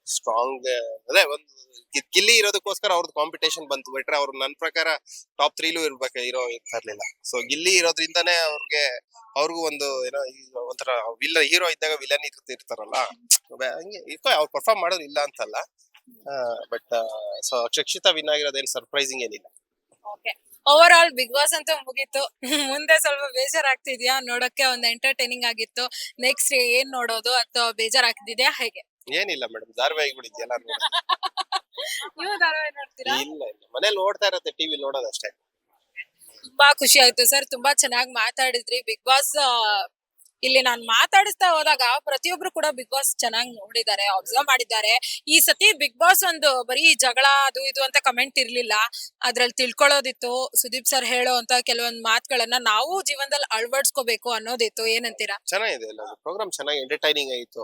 ಸ್ಟ್ರಾಂಗ್ ಅದೇ ಒಂದು ಗಿಲ್ಲಿ ಇರೋದಕ್ಕೋಸ್ಕರ ಅವ್ರದ್ದು ಕಾಂಪಿಟೇಷನ್ ಬಂತು. ಬಿಟ್ರೆ ಅವ್ರು ನನ್ ಪ್ರಕಾರ ಟಾಪ್ 3 ಇರ್ಬೇಕು ಇರ್ಲಿಲ್ಲ. ಸೊ ಗಿಲ್ಲಿ ಇರೋದ್ರಿಂದಾನೇ ಅವ್ರಿಗೂ ಒಂದು ಏನೋ ಒಂಥರ ಹೀರೋ ಇದ್ದಾಗ ವಿಲನ್ ಇರ್ತಾರಲ್ಲ, ಹಂಗೆ ಅವ್ರು ಪರ್ಫಾರ್ಮ್ ಮಾಡೋದು ಇಲ್ಲ ಅಂತಲ್ಲ. ಬಟ್ ಸೊ ರಕ್ಷಿತಾ ವಿನ್ ಆಗಿರೋದೇನು ಸರ್ಪ್ರೈಸಿಂಗ್ ಏನಿಲ್ಲ. ಓವರ್ ಆಲ್ ಬಿಗ್ ಬಾಸ್ ಅಂತ ಮುಗೀತು. ಮುಂದೆ ಸ್ವಲ್ಪ ಬೇಜಾರಾಗ್ತಿದ್ಯಾ ನೋಡಕ್ಕೆ? ಒಂದು ಎಂಟರ್ಟೈನಿಂಗ್ ಆಗಿತ್ತು. ನೆಕ್ಸ್ಟ್ ಏನ್ ನೋಡೋದು ಅಥವಾ ಬೇಜಾರಾಗ್ತಿದ್ಯಾ ಹೇಗೆ? ಏನಿಲ್ಲ ಮೇಡಮ್, ಧಾರಾವಾಹಿಗಳಿದೆಯಲ್ಲ ನೀವು ಧಾರಾವಾಹಿ ನೋಡ್ತೀರಾ? ಇಲ್ಲ ಮನೇಲಿ ನೋಡ್ತಾ ಇರತ್ತೆ, ಟಿವಿ ನೋಡೋದಷ್ಟೇ. ತುಂಬಾ ಖುಷಿ ಆಯ್ತು ಸರ್, ತುಂಬಾ ಚೆನ್ನಾಗಿ ಮಾತಾಡಿದ್ರಿ. ಬಿಗ್ ಬಾಸ್ ಇಲ್ಲಿ ನಾನ್ ಮಾತಾಡಿಸ್ತಾ ಹೋದಾಗ ಪ್ರತಿಯೊಬ್ರು ಕೂಡ ಬಿಗ್ ಬಾಸ್ ಚೆನ್ನಾಗಿ ನೋಡಿದ್ದಾರೆ, ಅಬ್ಸರ್ವ್ ಮಾಡಿದ್ದಾರೆ. ಈ ಸತಿ ಬಿಗ್ ಬಾಸ್ ಒಂದು ಬರೀ ಜಗಳ ಅದು ಇದು ಅಂತ ಕಮೆಂಟ್ ಇರ್ಲಿಲ್ಲ, ಅದ್ರಲ್ಲಿ ತಿಳ್ಕೊಳ್ಳೋದಿತ್ತು. ಸುದೀಪ್ ಸರ್ ಹೇಳೋ ಅಂತ ಕೆಲವೊಂದ್ ಮಾತುಗಳನ್ನ ನಾವು ಜೀವನದಲ್ಲಿ ಅಳವಡಿಸ್ಕೋಬೇಕು ಅನ್ನೋದಿತ್ತು. ಏನಂತೀರಾ? ಚೆನ್ನಾಗಿದೆ ಎಲ್ಲ ಪ್ರೋಗ್ರಾಮ್, ಚೆನ್ನಾಗಿ ಎಂಟರ್ಟೈನಿಂಗ್ ಆಯಿತು.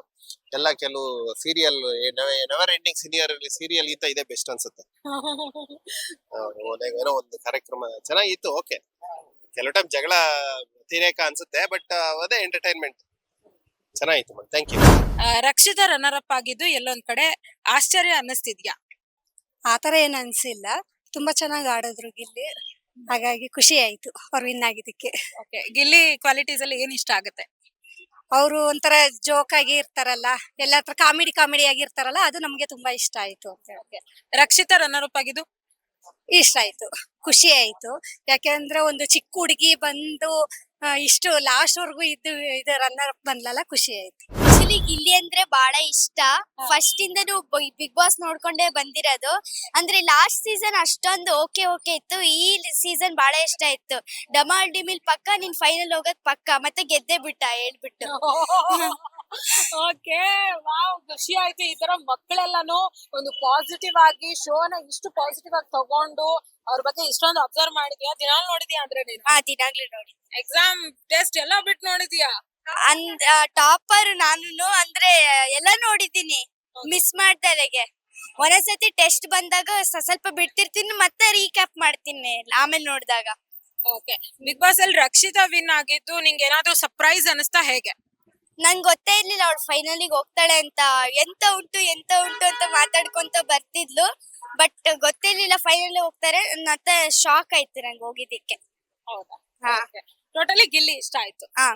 ಎಲ್ಲ ಕೆಲವು ಸೀರಿಯಲ್ ನೆವರ್ ಎಂಡಿಂಗ್ ಸೀರಿಯಲ್ ಗಿಂತ ಇದೆ ಬೆಸ್ಟ್ ಅನ್ಸುತ್ತೆ. ಏನೋ ಒಂದು ಕಾರ್ಯಕ್ರಮ ಚೆನ್ನಾಗಿತ್ತು. ಓಕೆ, ಕೆಲವು ಟೈಮ್ ಜಗಳ ಅತಿರೇಕ ಅನ್ಸುತ್ತೆ, ಬಟ್ ಅದೇ ಎಂಟರ್ಟೈನ್ಮೆಂಟ್ ಚೆನ್ನಾಗಿತ್ತು madam. Thank you. Rakshita runner up ಆಗಿದ್ದು ಎಲ್ಲೊಂದ್ ಕಡೆ ಆಶ್ಚರ್ಯ ಅನ್ನಿಸ್ತಿದ್ಯಾ? ಆತರ ಏನ್ ಅನ್ಸಿಲ್ಲ, ತುಂಬಾ ಚೆನ್ನಾಗಿ ಆಡಿದ್ರು ಗಿಲ್ಲಿ, ಹಾಗಾಗಿ ಖುಷಿ ಆಯ್ತು ಅವ್ರು ವಿನ್ ಆಗಿದ್ದಕ್ಕೆ. ಓಕೆ, ಗಿಲ್ಲಿ ಕ್ವಾಲಿಟೀಸ್ ಅಲ್ಲಿ ಏನ್ ಇಷ್ಟ ಆಗುತ್ತೆ? ಅವರು ಒಂಥರ ಜೋಕ್ ಆಗಿ ಇರ್ತಾರಲ್ಲ, ಎಲ್ಲ ಹತ್ರ ಕಾಮಿಡಿ ಆಗಿರ್ತಾರಲ್ಲ, ಅದು ನಮ್ಗೆ ತುಂಬಾ ಇಷ್ಟ ಆಯ್ತು. ರಕ್ಷಿತಾ ರನ್ನರ್ ಅಪ್ ಆಗಿದ್ದು ಇಷ್ಟ ಆಯ್ತು, ಖುಷಿ ಆಯ್ತು. ಯಾಕೆಂದ್ರೆ ಒಂದು ಚಿಕ್ಕ ಹುಡುಗಿ ಬಂದು ಇಷ್ಟು ಲಾಸ್ಟ್ ವರ್ಗು ಇದು ರನ್ನರ್ ಅಪ್ ಬಂದ್ಲಲ್ಲ, ಖುಷಿ ಆಯ್ತು. ಆಕ್ಚುಲಿ ಗಿಲ್ಲಿ ಅಂದ್ರೆ ಬಹಳ ಇಷ್ಟ. ಫಸ್ಟ್ ಇಂದನು ಬಿಗ್ ಬಾಸ್ ನೋಡ್ಕೊಂಡೇ ಬಂದಿರೋದು. ಅಂದ್ರೆ ಲಾಸ್ಟ್ ಸೀಸನ್ ಅಷ್ಟೊಂದು ಓಕೆ ಇತ್ತು, ಈ ಸೀಸನ್ ಬಹಳ ಇಷ್ಟ ಇತ್ತು. ಡಮಾಲ್ ಡಿಮಿಲ್ ಪಕ್ಕ ನೀನ್ ಫೈನಲ್ ಹೋಗೋದ್ ಪಕ್ಕ, ಮತ್ತೆ ಗೆದ್ದೆ ಬಿಟ್ಟ ಹೇಳ್ಬಿಟ್ಟು. ಓಕೆ, ವಾವ್, ಖುಷಿ ಆಯ್ತು. ಈ ತರ ಮಕ್ಕಳೆಲ್ಲಾನು ಒಂದು ಪಾಸಿಟಿವ್ ಆಗಿ ಶೋನ ಇಷ್ಟು ಪಾಸಿಟಿವ್ ಆಗಿ ತಗೊಂಡು ಅವ್ರ ಬಗ್ಗೆ ಇಷ್ಟೊಂದು ಅಬ್ಸರ್ವ್ ಮಾಡಿದ್ಯಾ? ದಿನಾಲ್ ನೋಡಿದ್ಯಾ ಅಂದ್ರೆ ನೀನು? ದಿನಾಗ್ಲೂ ನೋಡಿ, ಎಕ್ಸಾಮ್ ಟೆಸ್ಟ್ ಎಲ್ಲ ಬಿಟ್ಟು ನೋಡಿದ್ಯಾ? ಟಾಪರ್ ನಾನು, ಅಂದ್ರೆ ಎಲ್ಲ ನೋಡಿದ್ದೀನಿ, ಮಿಸ್ ಮಾಡ್ದಲೆಗೆ. ಒಂದೊಂದ್ಸತಿ ಟೆಸ್ಟ್ ಬಂದಾಗ ಸ್ವಲ್ಪ ಬಿಡ್ತಿರ್ತೀನಿ, ಮತ್ತೆ ರೀಕ್ಯಾಪ್ ಮಾಡ್ತೀನಿ ಆಮೇಲೆ ನೋಡಿದಾಗ. ಓಕೆ, ಬಿಗ್ ಬಾಸ್ ಅಲ್ಲಿ ರಕ್ಷಿತಾ ವಿನ್ ಆಗಿದ್ದು ನಿಂಗೆ ಏನಾದ್ರು ಸರ್ಪ್ರೈಸ್ ಅನಿಸ್ತಾ ಹೇಗೆ? ನಂಗೆ ಗೊತ್ತೇ ಇರ್ಲಿಲ್ಲ ಅವಳು ಫೈನಲಿಗೆ ಹೋಗ್ತಾಳೆ ಅಂತ. ಎಂತ ಉಂಟು ಅಂತ ಮಾತಾಡ್ಕೊಂತ ಬರ್ತಿದ್ಲು, ಬಟ್ ಗೊತ್ತಿರ್ಲಿಲ್ಲ ಫೈನಲ್ ಹೋಗ್ತಾರೆ. ಮತ್ತೆ ಶಾಕ್ ಆಯ್ತು ನಂಗೆ ಹೋಗಿದ್ದಕ್ಕೆ. ಹೌದಾ? ಹಾ, ಟೋಟಲಿ ಗಿಲ್ಲಿ ಇಷ್ಟ ಆಯ್ತು. ಹಾ,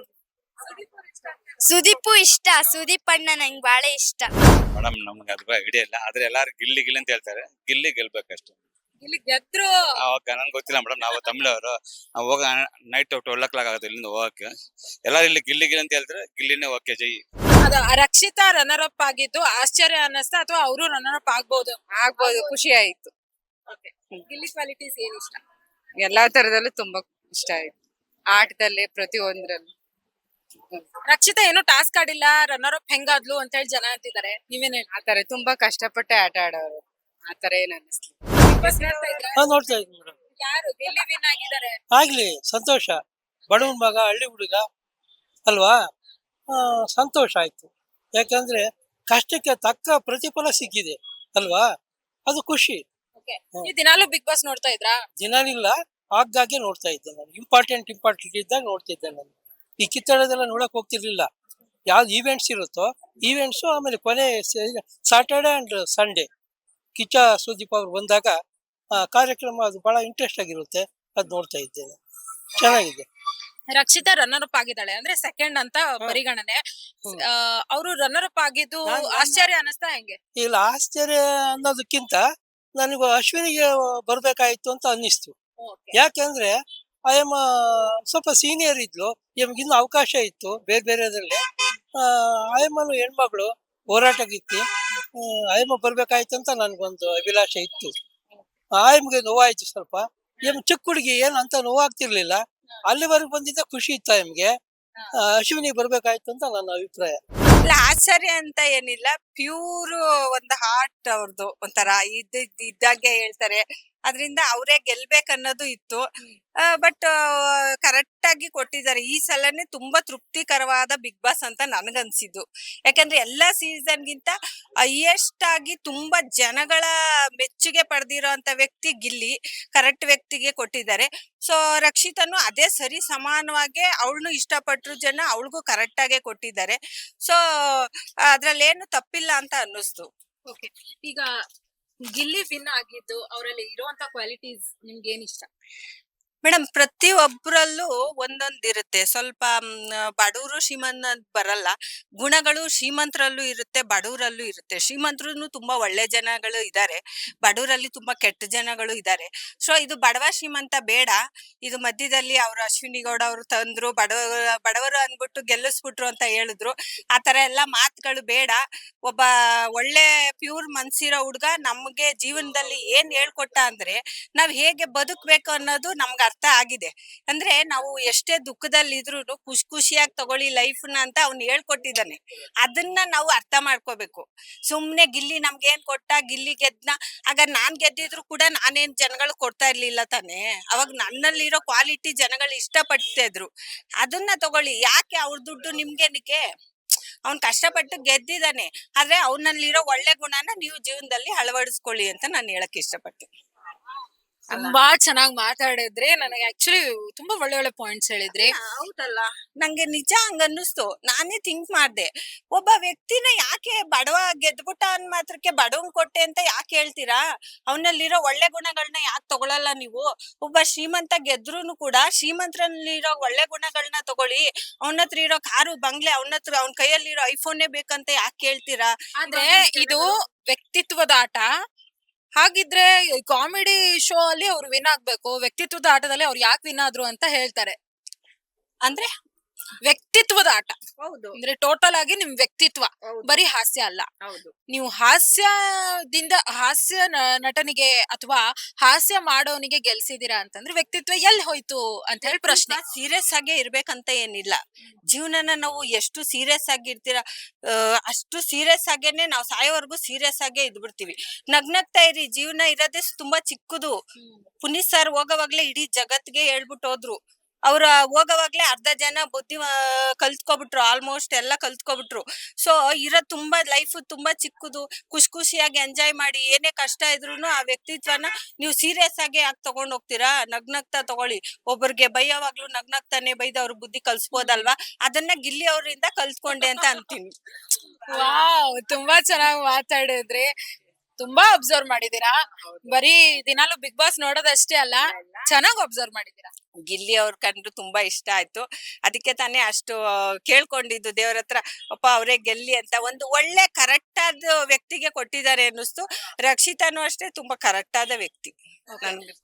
ಸುದೀಪು ಇಷ್ಟ. ಸುದೀಪ್ ಅಣ್ಣ ನಂಗೆ ಬಹಳ ಇಷ್ಟ. ಮೇಡಮ್ ನಮ್ಗೆ ಅದ್ರ ಐಡಿಯಾ ಇಲ್ಲ, ಆದ್ರೆ ಎಲ್ಲಾರು ಗಿಲ್ಲಿ ಅಂತ ಹೇಳ್ತಾರೆ. ಗಿಲ್ಲಿ ಗೆಲ್ಬೇಕಷ್ಟೇ. ಗಿಲ್ಲಿ ಗೆದ್ರು ಅವಾಗ ನನ್ಗೆ ಗೊತ್ತಿಲ್ಲ ಮೇಡಮ್, ನಾವು ತಮಿಳವರು, ನಾವು ಹೋಗ ನೈಟ್ 12 o'clock ಆಗುತ್ತೆ ಇಲ್ಲಿಂದ ಹೋಗಕ್ಕೆ. ಎಲ್ಲಾರು ಇಲ್ಲಿ ಗಿಲ್ಲಿ ಅಂತ ಹೇಳ್ತಾರೆ, ಗಿಲ್ಲಿನೇ ಓಕೆ ಜೈ. ಅದು ರಕ್ಷಿತಾ ರನ್ನರ್ ಅಪ್ ಆಗಿದ್ದು ಆಶ್ಚರ್ಯ ಅನ್ನಿಸ್ತಾ ಅಥವಾ ಅವರು ರನ್ನರ್ ಅಪ್ ಆಗ್ಬೋದು? ಖುಷಿ ಆಯ್ತು. ಗಿಲ್ಲಿ ಕ್ವಾಲಿಟೀಸ್ ಏನ್ ಇಷ್ಟ? ಎಲ್ಲಾ ತರದಲ್ಲೂ ತುಂಬಾ ಇಷ್ಟ ಆಯ್ತು, ಆಟದಲ್ಲಿ ಪ್ರತಿಯೊಂದ್ರಲ್ಲಿ. ರಕ್ಷಿತಾ ಏನು ಟಾಸ್ಕ್ ಆಡಿಲ್ಲ, ರನ್ನರ್ ಅಪ್ ಹೆಂಗಾದ್ಲು ಅಂತ ಹೇಳಿ ಜನ ಅಂತಿದ್ದಾರೆ, ನೀವೇನ್ ಹೇಳಿ? ಆತರ ತುಂಬಾ ಕಷ್ಟಪಟ್ಟೆ ಆಟ ಆಡೋರು, ಆತರ ಏನ್ ಅನ್ನಿಸ್ಲಿ. ನೋಡ್ತಾ ಇದ್ದೀನಿ ಮೇಡಮ್. ಯಾರು ಗಿಲ್ಲಿ ವಿನ್ ಆಗಿದ್ದಾರೆ? ಆಗ್ಲಿ, ಸಂತೋಷ. ಬಡವನ ಮಗ, ಹಳ್ಳಿ ಹುಡುಗ ಅಲ್ವಾ, ಸಂತೋಷ ಆಯ್ತು. ಯಾಕಂದ್ರೆ ಕಷ್ಟಕ್ಕೆ ತಕ್ಕ ಪ್ರತಿಫಲ ಸಿಕ್ಕಿದೆ ಅಲ್ವಾ, ಅದು ಖುಷಿ. ಈ ದಿನಾಲೂ ಬಿಗ್ ಬಾಸ್ ನೋಡ್ತಾ ಇದ್ರಾ? ದಿನಾನಿಲ್ಲ, ಆಗಾಗ್ಗೆ ನೋಡ್ತಾ ಇದ್ದೆ ನಾನು. ಇಂಪಾರ್ಟೆಂಟ್ ಇದ್ದಾಗ ನೋಡ್ತಿದ್ದೆ ನಾನು. ಈ ಕಿತ್ತಳದೆಲ್ಲ ನೋಡಕ್ ಹೋಗ್ತಿರ್ಲಿಲ್ಲ. ಯಾವ್ದು ಈವೆಂಟ್ಸ್ ಇರುತ್ತೋ ಈವೆಂಟ್ಸು, ಆಮೇಲೆ ಕೊನೆ Saturday and Sunday Kichcha Sudeep ಅವ್ರು ಬಂದಾಗ ಕಾರ್ಯಕ್ರಮ ಅದು ಬಹಳ ಇಂಟ್ರೆಸ್ಟ್ ಆಗಿರುತ್ತೆ. ಅದ್ ನೋಡ್ತಾ ಇದ್ದೇನೆ, ಚೆನ್ನಾಗಿದೆ. ರಕ್ಷಿತಾ ರನ್ನರ್ ಅಪ್ ಆಗಿದ್ದಾಳೆ ಅಂದ್ರೆ ಸೆಕೆಂಡ್ ಅಂತ ಪರಿಗಣನೆ. ಅವರು ರನ್ನರ್ ಅಪ್ ಆಗಿದ್ದು ಆಶ್ಚರ್ಯ ಅನಿಸ್ತಾ ಹೆಂಗೆ? ಇಲ್ಲ, ಆಶ್ಚರ್ಯ ಅನ್ನೋದಕ್ಕಿಂತ ನನಗೂ ಅಶ್ವಿನಿಗೆ ಬರ್ಬೇಕಾಯ್ತು ಅಂತ ಅನ್ನಿಸ್ತು. ಯಾಕೆಂದ್ರೆ ಆಯಮ್ಮ ಸ್ವಲ್ಪ ಸೀನಿಯರ್ ಇದ್ಲು, ಇನ್ನು ಅವಕಾಶ ಇತ್ತು ಬೇರೆ ಬೇರೆದ್ರಲ್ಲಿ. ಆಯಮ್ಮನು ಹೆಣ್ಮಗಳು, ಹೋರಾಟಗಿತ್ತಿ, ಆಯಮ್ಮ ಬರ್ಬೇಕಾಯ್ತು ಅಂತ ನನ್ಗೊಂದು ಅಭಿಲಾಷೆ ಇತ್ತು. ಆಯಮ್ಗೆ ನೋವಾಯ್ತು ಸ್ವಲ್ಪ. ಚಿಕ್ಕ ಹುಡುಗಿ ಏನು ಅಂತ ನೋವಾಗ್ತಿರ್ಲಿಲ್ಲ. ಅಲ್ಲಿವರೆಗೂ ಬಂದಿದ್ದ ಖುಷಿ ಇತ್ತು ಆಯಮ್ಗೆ. ಅಶ್ವಿನಿ ಬರ್ಬೇಕಾಯ್ತು ಅಂತ ನನ್ನ ಅಭಿಪ್ರಾಯ. ಇಲ್ಲ, ಆಶ್ಚರ್ಯ ಅಂತ ಏನಿಲ್ಲ, ಪ್ಯೂರ್ ಒಂದು ಹಾರ್ಟ್ ಅವ್ರದ್ದು ಒಂಥರ ಇದ್ದಾಗೆ ಹೇಳ್ತಾರೆ. ಅದರಿಂದ ಅವರೇ ಗೆಲ್ಬೇಕನ್ನೋದು ಇತ್ತು. ಬಟ್ ಕರೆಕ್ಟ್ ಆಗಿ ಕೊಟ್ಟಿದ್ದಾರೆ. ಈ ಸಲನೇ ತುಂಬಾ ತೃಪ್ತಿಕರವಾದ ಬಿಗ್ ಬಾಸ್ ಅಂತ ನನಗನ್ಸಿದ್ದು. ಯಾಕಂದ್ರೆ ಎಲ್ಲಾ ಸೀಸನ್ಗಿಂತ ಹೈಯೆಸ್ಟ್ ಆಗಿ ತುಂಬಾ ಜನಗಳ ಮೆಚ್ಚುಗೆ ಪಡೆದಿರೋ ಅಂತ ವ್ಯಕ್ತಿ ಗಿಲ್ಲಿ. ಕರೆಕ್ಟ್ ವ್ಯಕ್ತಿಗೆ ಕೊಟ್ಟಿದ್ದಾರೆ. ಸೊ ರಕ್ಷಿತನು ಅದೇ ಸರಿ ಸಮಾನವಾಗಿ ಅವಳನ್ನು ಇಷ್ಟಪಟ್ಟರು ಜನ, ಅವಳಿಗೂ ಕರೆಕ್ಟ್ ಆಗೇ ಕೊಟ್ಟಿದ್ದಾರೆ. ಸೊ ಅದ್ರಲ್ಲೇನು ತಪ್ಪಿಲ್ಲ ಅಂತ ಅನ್ನಿಸ್ತು. ಈಗ ಗಿಲ್ಲಿ ವಿನ್ ಆಗಿದ್ದು ಅವರಲ್ಲಿ ಇರುವಂತ ಕ್ವಾಲಿಟೀಸ್ ನಿಮ್ಗೆ ಏನ್ ಇಷ್ಟ? ಮೇಡಮ್, ಪ್ರತಿ ಒಬ್ಬರಲ್ಲೂ ಒಂದೊಂದಿರುತ್ತೆ. ಸ್ವಲ್ಪ ಬಡವರು ಶ್ರೀಮಂತ ಬರಲ್ಲ. ಗುಣಗಳು ಶ್ರೀಮಂತರಲ್ಲೂ ಇರುತ್ತೆ, ಬಡವರಲ್ಲೂ ಇರುತ್ತೆ. ಶ್ರೀಮಂತರು ತುಂಬಾ ಒಳ್ಳೆ ಜನಗಳು ಇದ್ದಾರೆ, ಬಡವರಲ್ಲಿ ತುಂಬಾ ಕೆಟ್ಟ ಜನಗಳು ಇದ್ದಾರೆ. ಸೊ ಇದು ಬಡವ ಶ್ರೀಮಂತ ಬೇಡ. ಇದು ಮಧ್ಯದಲ್ಲಿ ಅವರು ಅಶ್ವಿನಿ ಗೌಡ ಅವರು ತಂದ್ರು, ಬಡವರು ಅಂದ್ಬಿಟ್ಟು ಗೆಲ್ಲಿಸ್ಬಿಟ್ರು ಅಂತ ಹೇಳಿದ್ರು. ಆ ತರ ಎಲ್ಲ ಮಾತುಗಳು ಬೇಡ. ಒಬ್ಬ ಒಳ್ಳೆ ಪ್ಯೂರ್ ಮನ್ಸಿರೋ ಹುಡ್ಗ ನಮ್ಗೆ ಜೀವನದಲ್ಲಿ ಏನ್ ಹೇಳ್ಕೊಟ್ಟ ಅಂದ್ರೆ ನಾವ್ ಹೇಗೆ ಬದುಕ್ಬೇಕು ಅನ್ನೋದು ನಮ್ಗೆ ಅರ್ಥ ಆಗಿದೆ. ಅಂದ್ರೆ ನಾವು ಎಷ್ಟೇ ದುಃಖದಲ್ಲಿ ಇದ್ರು ಖುಷಿಯಾಗಿ ತಗೊಳ್ಳಿ ಲೈಫ್ ನ ಅಂತ ಅವ್ನು ಹೇಳ್ಕೊಟ್ಟಿದ್ದಾನೆ. ಅದನ್ನ ನಾವು ಅರ್ಥ ಮಾಡ್ಕೋಬೇಕು. ಸುಮ್ನೆ ಗಿಲ್ಲಿ ನಮ್ಗೆ ಏನ್ ಕೊಟ್ಟ, ಗಿಲ್ಲಿ ಗೆದ್ನ, ಆಗ ನಾನ್ ಗೆದ್ದಿದ್ರು ಕೂಡ ನಾನೇನ್ ಜನಗಳು ಕೊಡ್ತಾ ಇರ್ಲಿಲ್ಲ ತಾನೆ. ಅವಾಗ ನನ್ನಲ್ಲಿರೋ ಕ್ವಾಲಿಟಿ ಜನಗಳು ಇಷ್ಟಪಡ್ತಾ ಇದ್ರು. ಅದನ್ನ ತಗೊಳ್ಳಿ. ಯಾಕೆ ಅವ್ರ ದುಡ್ಡು ನಿಮ್ಗೇನಕ್ಕೆ? ಅವ್ನ್ ಕಷ್ಟಪಟ್ಟು ಗೆದ್ದಿದ್ದಾನೆ. ಆದ್ರೆ ಅವನಲ್ಲಿರೋ ಒಳ್ಳೆ ಗುಣನ ನೀವು ಜೀವನದಲ್ಲಿ ಅಳವಡಿಸ್ಕೊಳ್ಳಿ ಅಂತ ನಾನು ಹೇಳಕ್ ಇಷ್ಟಪಡ್ತೀನಿ. ತುಂಬಾ ಚೆನ್ನಾಗಿ ಮಾತಾಡಿದ್ರಿ. ನನಗೆ ಆಕ್ಚುಲಿ ತುಂಬಾ ಒಳ್ಳೆ ಒಳ್ಳೆ ಪಾಯಿಂಟ್ಸ್ ಹೇಳಿದ್ರಿ. ಹೌದಲ್ಲ, ನಂಗೆ ನಿಜ ಹಂಗ ಅನ್ನಿಸ್ತು. ನಾನೇ ಥಿಂಕ್ ಮಾಡ್ದೆ, ಒಬ್ಬ ವ್ಯಕ್ತಿನ ಯಾಕೆ ಬಡವ ಗೆದ್ಬಿಟ್ಟ ಅನ್ ಮಾತ್ರಕ್ಕೆ ಬಡವನ್ ಕೊಟ್ಟೆ ಅಂತ ಯಾಕೆ ಹೇಳ್ತೀರಾ? ಅವನಲ್ಲಿರೋ ಒಳ್ಳೆ ಗುಣಗಳನ್ನ ಯಾಕೆ ತಗೊಳಲ್ಲ ನೀವು? ಒಬ್ಬ ಶ್ರೀಮಂತ ಗೆದ್ರುನು ಕೂಡ ಶ್ರೀಮಂತರಲ್ಲಿರೋ ಒಳ್ಳೆ ಗುಣಗಳನ್ನ ತಗೊಳ್ಳಿ. ಅವನ ಹತ್ರ ಇರೋ ಕಾರು ಬಂಗ್ಲೆ, ಅವನ ಕೈಯಲ್ಲಿರೋ ಐಫೋನೇ ಬೇಕಂತ ಯಾಕೆ ಹೇಳ್ತೀರಾ? ಆದ್ರೆ ಇದು ವ್ಯಕ್ತಿತ್ವದ ಆಟ. ಹಾಗಿದ್ರೆ ಕಾಮಿಡಿ ಶೋ ಅಲ್ಲಿ ಅವ್ರು ವಿನ್ ಆಗ್ಬೇಕು, ವ್ಯಕ್ತಿತ್ವದ ಆಟದಲ್ಲಿ ಅವ್ರು ಯಾಕೆ ವಿನ್ ಆದ್ರು ಅಂತ ಹೇಳ್ತಾರೆ. ಅಂದ್ರೆ ವ್ಯಕ್ತಿತ್ವದ ಆಟ ಹೌದು, ಅಂದ್ರೆ ಟೋಟಲ್ ಆಗಿ ನಿಮ್ ವ್ಯಕ್ತಿತ್ವ, ಬರೀ ಹಾಸ್ಯ ಅಲ್ಲ. ಹೌದು. ನೀವು ಹಾಸ್ಯದಿಂದ ಹಾಸ್ಯ ನಟನಿಗೆ ಅಥವಾ ಹಾಸ್ಯ ಮಾಡೋನಿಗೆ ಗೆಲ್ಸಿದೀರಾ ಅಂತಂದ್ರೆ ವ್ಯಕ್ತಿತ್ವ ಎಲ್ಲಿ ಹೋಯ್ತು ಅಂತ ಹೇಳಿ ಪ್ರಶ್ನೆ. ಸೀರಿಯಸ್ ಆಗೇ ಇರ್ಬೇಕಂತ ಏನಿಲ್ಲ. ಜೀವನನ ನಾವು ಎಷ್ಟು ಸೀರಿಯಸ್ ಆಗಿ ಇರ್ತೀರಾ ಅಷ್ಟು ಸೀರಿಯಸ್ ಆಗೇನೆ ನಾವು ಸಾಯೋವರೆಗೂ ಸೀರಿಯಸ್ ಆಗೇ ಇದ್ಬಿಡ್ತೀವಿ. ನಗ್ನಗ್ತಾ ಇರಿ, ಜೀವನ ಇರೋದೇ ತುಂಬಾ ಚಿಕ್ಕದು. ಪುನೀತ್ ಸರ್ ಹೋಗೋವಾಗ್ಲೇ ಇಡೀ ಜಗತ್ಗೆ ಹೇಳ್ಬಿಟ್ಟು ಹೋದ್ರು. ಅವ್ರ ಹೋಗೋವಾಗ್ಲೇ ಅರ್ಧ ಜನ ಬುದ್ಧಿ ಕಲ್ತ್ಕೊಬಿಟ್ರು, ಆಲ್ಮೋಸ್ಟ್ ಎಲ್ಲ ಕಲ್ತ್ಕೊಬಿಟ್ರು. ಸೊ ಇರೋ ತುಂಬಾ ಲೈಫ್ ತುಂಬಾ ಚಿಕ್ಕದು. ಖುಷಿಯಾಗಿ ಎಂಜಾಯ್ ಮಾಡಿ. ಏನೇ ಕಷ್ಟ ಇದ್ರುನು ಆ ವ್ಯಕ್ತಿತ್ವನ ನೀವು ಸೀರಿಯಸ್ ಆಗಿ ಯಾಕೆ ತಗೊಂಡ್ ಹೋಗ್ತೀರಾ? ನಗ್ನಗ್ತಾ ತಗೊಳ್ಳಿ. ಒಬ್ಬರಿಗೆ ಬೈಯೋವಾಗ್ಲೂ ನಗ್ನಗ್ತಾನೆ ಬೈದ ಅವ್ರ ಬುದ್ಧಿ ಕಲ್ಸ್ಬೋದಲ್ವಾ? ಅದನ್ನ ಗಿಲ್ಲಿ ಅವರಿಂದ ಕಲ್ತ್ಕೊಂಡೆ ಅಂತ ಅಂತೀನಿ. ವಾವ್, ತುಂಬಾ ಚೆನ್ನಾಗಿ ಮಾತಾಡಿದ್ರಿ. ತುಂಬಾ ಅಬ್ಸರ್ವ್ ಮಾಡಿದೀರಾ. ಬರೀ ದಿನಾಲು ಬಿಗ್ ಬಾಸ್ ನೋಡೋದಷ್ಟೇ ಅಲ್ಲ, ಚೆನ್ನಾಗಿ ಅಬ್ಸರ್ವ್ ಮಾಡಿದೀರಾ. ಗಿಲ್ಲಿ ಅವ್ರ ಕಂಡ್ರು ತುಂಬಾ ಇಷ್ಟ ಆಯ್ತು. ಅದಕ್ಕೆ ತಾನೇ ಅಷ್ಟು ಕೇಳ್ಕೊಂಡಿದ್ದು ದೇವ್ರ ಹತ್ರ, ಅಪ್ಪ ಅವರೇ ಗೆಲ್ಲಿ ಅಂತ. ಒಂದು ಒಳ್ಳೆ ಕರೆಕ್ಟ್ ಆದ ವ್ಯಕ್ತಿಗೆ ಕೊಟ್ಟಿದ್ದಾರೆ ಅನ್ನಿಸ್ತು. ರಕ್ಷಿತಾನು ಅಷ್ಟೇ ತುಂಬಾ ಕರೆಕ್ಟ್ ಆದ ವ್ಯಕ್ತಿ.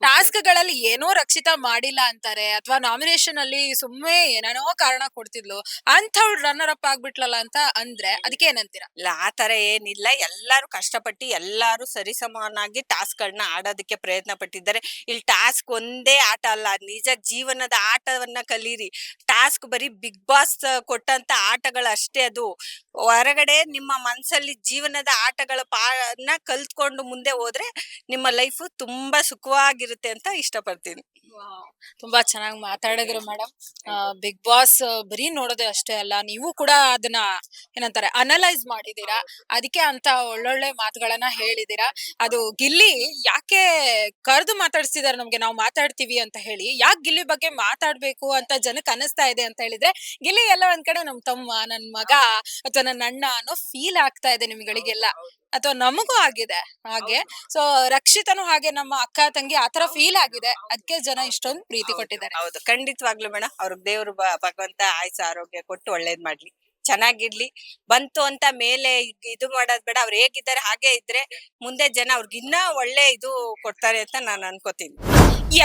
ಟಾಸ್ಕ್ ಗಳಲ್ಲಿ ಏನೋ ರಕ್ಷಿತಾ ಮಾಡಿಲ್ಲ ಅಂತಾರೆ, ಅಥವಾ ನಾಮಿನೇಷನ್ ಅಲ್ಲಿ ಸುಮ್ಮನೆ ಏನೇನೋ ಕಾರಣ ಕೊಡ್ತಿದ್ಲು ಅಂಥವ್ಳು ರನ್ನರ್ ಅಪ್ ಆಗ್ಬಿಟ್ಲಲ್ಲ ಅಂತ ಅಂದ್ರೆ ಅದಕ್ಕೆ ಏನಂತೀರಾ? ಇಲ್ಲ, ಆ ತರ ಏನಿಲ್ಲ. ಎಲ್ಲಾರು ಕಷ್ಟಪಟ್ಟು ಎಲ್ಲಾರು ಸರಿಸಮಾನಾಗಿ ಟಾಸ್ಕ್ ಗಳನ್ನ ಆಡೋದಕ್ಕೆ ಪ್ರಯತ್ನ ಪಟ್ಟಿದ್ದಾರೆ. ಇಲ್ಲಿ ಟಾಸ್ಕ್ ಒಂದೇ ಆಟ ಅಲ್ಲ, ನಿಜ ಜೀವನದ ಆಟವನ್ನ ಕಲೀರಿ. ಟಾಸ್ಕ್ ಬರೀ ಬಿಗ್ ಬಾಸ್ ಕೊಟ್ಟಂತ ಆಟಗಳು ಅಷ್ಟೇ. ಅದು ಹೊರಗಡೆ ನಿಮ್ಮ ಮನ್ಸಲ್ಲಿ ಜೀವನದ ಆಟಗಳ ಕಲ್ತ್ಕೊಂಡು ಮುಂದೆ ಹೋದ್ರೆ ನಿಮ್ಮ ಲೈಫ್ ತುಂಬಾ ಸುಖವಾಗಿರುತ್ತೆ ಅಂತ ಇಷ್ಟಪಡ್ತೀನಿ. ತುಂಬಾ ಚೆನ್ನಾಗಿ ಮಾತಾಡಿದ್ರು ಮೇಡಮ್. ಬಿಗ್ ಬಾಸ್ ಬರೀ ನೋಡೋದೇ ಅಷ್ಟೇ ಅಲ್ಲ, ನೀವು ಕೂಡ ಅದನ್ನ ಏನಂತಾರೆ ಅನಲೈಸ್ ಮಾಡಿದೀರಾ. ಅದಕ್ಕೆ ಅಂತ ಒಳ್ಳೊಳ್ಳೆ ಮಾತುಗಳನ್ನ ಹೇಳಿದೀರಾ. ಅದು ಗಿಲ್ಲಿ ಯಾಕೆ ಕರೆದು ಮಾತಾಡ್ಸಿದಾರೆ ನಮ್ಗೆ, ನಾವು ಮಾತಾಡ್ತೀವಿ ಅಂತ ಹೇಳಿ, ಯಾಕೆ ಗಿಲ್ಲಿ ಬಗ್ಗೆ ಮಾತಾಡ್ಬೇಕು ಅಂತ ಜನಕ್ಕೆ ಅನಿಸ್ತಾ ಇದೆ ಅಂತ ಹೇಳಿದ್ರೆ, ಗಿಲ್ಲಿ ಎಲ್ಲ ಒಂದ್ ಕಡೆ ನಮ್ ತಮ್ಮ, ನನ್ ಮಗ ಅಥವಾ ನನ್ನ ಅಣ್ಣ ಅನ್ನೋ ಫೀಲ್ ಆಗ್ತಾ ಇದೆ ನಿಮ್ಗಳಿಗೆಲ್ಲ, ಅಥವಾ ನಮಗೂ ಆಗಿದೆ ಹಾಗೆ. ಸೊ ರಕ್ಷಿತನು ಹಾಗೆ ನಮ್ಮ ಅಕ್ಕ ತಂಗಿ ಆತರ ಫೀಲ್ ಆಗಿದೆ, ಅದಕ್ಕೆ ಜನ ಇಷ್ಟೊಂದು ಪ್ರೀತಿ ಕೊಟ್ಟಿದ್ದಾರೆ. ಹೌದು, ಖಂಡಿತವಾಗ್ಲು ಮೇಡಮ್. ಅವ್ರಿಗೆ ದೇವ್ರು ಭಗವಂತ ಆಯ್ಸು ಆರೋಗ್ಯ ಕೊಟ್ಟು ಒಳ್ಳೇದ್ ಮಾಡ್ಲಿ, ಚೆನ್ನಾಗಿರ್ಲಿ. ಬಂತು ಅಂತ ಮೇಲೆ ಇದು ಮಾಡೋದ್ ಬೇಡ. ಅವ್ರು ಹೇಗಿದ್ದಾರೆ ಹಾಗೆ ಇದ್ರೆ ಮುಂದೆ ಜನ ಅವ್ರಿಗಿನ್ನ ಒಳ್ಳೆ ಇದು ಕೊಡ್ತಾರೆ ಅಂತ ನಾನು ಅನ್ಕೋತೀನಿ.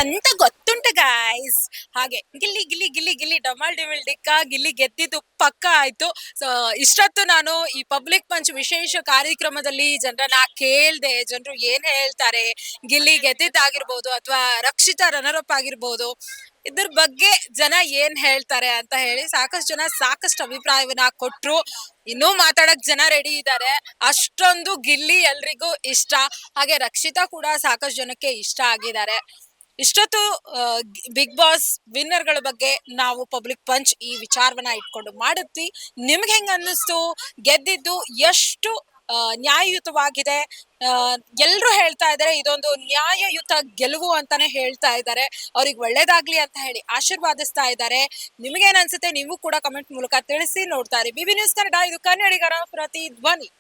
ಎಂತ ಗೊತ್ತುಂಟ ಗಾಯ್ಸ್, ಹಾಗೆ ಗಿಲ್ಲಿ ಗಿಲ್ಲಿ ಗಿಲ್ಲಿ ಗಿಲ್ಲಿ ಡಮಾಲ್ ಡಿವಿಲ್ ಡಿಕ್ಕ, ಗಿಲ್ಲಿ ಗೆದ್ದಿದ್ದು ಪಕ್ಕ ಆಯ್ತು. ಸೊ ಇಷ್ಟೊತ್ತು ನಾನು ಈ ಪಬ್ಲಿಕ್ ಮಂಚ್ ವಿಶೇಷ ಕಾರ್ಯಕ್ರಮದಲ್ಲಿ ಜನರನ್ನ ಕೇಳ್ದೆ, ಜನರು ಏನ್ ಹೇಳ್ತಾರೆ, ಗಿಲ್ಲಿ ಗೆದ್ದಿದ್ದಾಗಿರ್ಬೋದು ಅಥವಾ ರಕ್ಷಿತಾ ರನ್ನರ್-ಅಪ್ ಆಗಿರ್ಬೋದು, ಇದ್ರ ಬಗ್ಗೆ ಜನ ಏನ್ ಹೇಳ್ತಾರೆ ಅಂತ ಹೇಳಿ ಸಾಕಷ್ಟು ಜನ ಸಾಕಷ್ಟು ಅಭಿಪ್ರಾಯವನ್ನ ಕೊಟ್ರು. ಇನ್ನೂ ಮಾತಾಡಕ್ ಜನ ರೆಡಿ ಇದ್ದಾರೆ. ಅಷ್ಟೊಂದು ಗಿಲ್ಲಿ ಎಲ್ರಿಗೂ ಇಷ್ಟ, ಹಾಗೆ ರಕ್ಷಿತಾ ಕೂಡ ಸಾಕಷ್ಟು ಜನಕ್ಕೆ ಇಷ್ಟ ಆಗಿದ್ದಾರೆ. ಇಷ್ಟೊತ್ತು ಬಿಗ್ ಬಾಸ್ ವಿನ್ನರ್ ಗಳ ಬಗ್ಗೆ ನಾವು ಪಬ್ಲಿಕ್ ಪಂಚ್ ಈ ವಿಚಾರವನ್ನ ಇಟ್ಕೊಂಡು ಮಾಡುತ್ತಿ. ನಿಮ್ಗೆ ಹೆಂಗ ಅನ್ನಿಸ್ತು? ಗೆದ್ದಿದ್ದು ಎಷ್ಟು ನ್ಯಾಯಯುತವಾಗಿದೆ? ಎಲ್ರು ಹೇಳ್ತಾ ಇದಾರೆ ಇದೊಂದು ನ್ಯಾಯಯುತ ಗೆಲುವು ಅಂತಾನೆ ಹೇಳ್ತಾ ಇದ್ದಾರೆ. ಅವ್ರಿಗೆ ಒಳ್ಳೇದಾಗ್ಲಿ ಅಂತ ಹೇಳಿ ಆಶೀರ್ವಾದಿಸ್ತಾ ಇದ್ದಾರೆ. ನಿಮ್ಗೇನ್ ಅನ್ಸುತ್ತೆ? ನೀವು ಕೂಡ ಕಮೆಂಟ್ ಮೂಲಕ ತಿಳಿಸಿ. ನೋಡ್ತಾ ಇರಿ BB ನ್ಯೂಸ್ ಕನ್ನಡ, ಇದು ಕನ್ನಡಿಗರ ಪ್ರತಿಧ್ವನಿ.